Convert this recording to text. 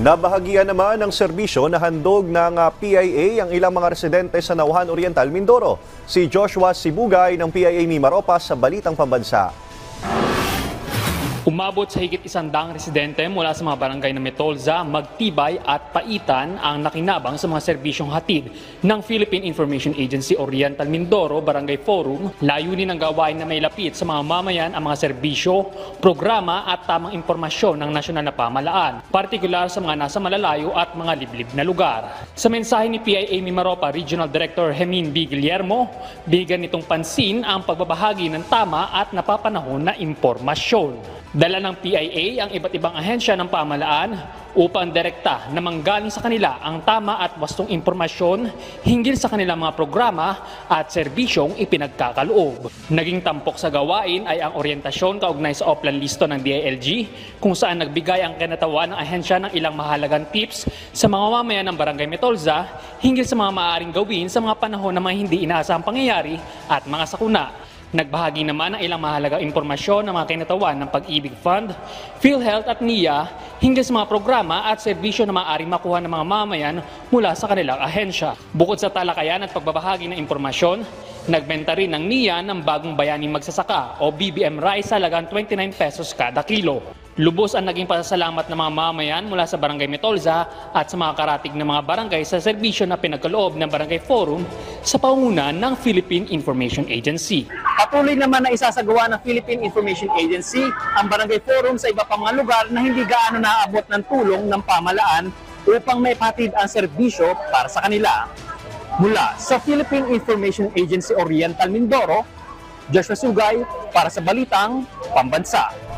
Nabahagian naman ng serbisyo na handog ng PIA ang ilang mga residente sa Nauhan Oriental, Mindoro. Si Joshua Sibugay ng PIA Mimaropa sa Balitang Pambansa. Umabot sa higit 100 residente mula sa mga barangay na Metolza, Magtibay at Paitan ang nakinabang sa mga serbisyong hatid ng Philippine Information Agency Oriental Mindoro Barangay Forum. Layunin ng gawain na may lapit sa mga mamayan ang mga serbisyo, programa at tamang impormasyon ng nasyonal na pamahalaan, partikular sa mga nasa malalayo at mga liblib na lugar. Sa mensahe ni PIA Mimaropa Regional Director Hemin B. Guillermo, bigyan nitong pansin ang pagbabahagi ng tama at napapanahon na impormasyon. Dala ng PIA ang iba't ibang ahensya ng pamahalaan upang direkta na manggaling sa kanila ang tama at wastong impormasyon hinggil sa kanilang mga programa at serbisyong ipinagkakaloob. Naging tampok sa gawain ay ang oryentasyon kaugnay sa Oplan Listo ng DILG kung saan nagbigay ang kinatawan ng ahensya ng ilang mahalagang tips sa mga mamayan ng Barangay Metolza hinggil sa mga maaaring gawin sa mga panahon na mga hindi inaasahang pangyayari at mga sakuna. Nagbahagi naman ng ilang mahalagang impormasyon ng mga kinatawan ng Pag-ibig Fund, PhilHealth at NIA hinggil sa mga programa at serbisyo na maaaring makuha ng mga mamayan mula sa kanilang ahensya. Bukod sa talakayan at pagbabahagi ng impormasyon, nagbenta rin ng NIA ng bagong bayaning magsasaka o BBM rice sa halagang 29 pesos kada kilo. Lubos ang naging pasasalamat ng mga mamayan mula sa Barangay Metolza at sa mga karatig ng mga barangay sa serbisyo na pinagkaloob ng Barangay Forum sa pangunan ng Philippine Information Agency. Patuloy naman na isasagawa ng Philippine Information Agency ang Barangay Forum sa iba pang mga lugar na hindi gaano naaabot ng tulong ng pamahalaan upang may patid ang serbisyo para sa kanila. Mula sa Philippine Information Agency Oriental Mindoro, Joshua Sugay para sa Balitang Pambansa.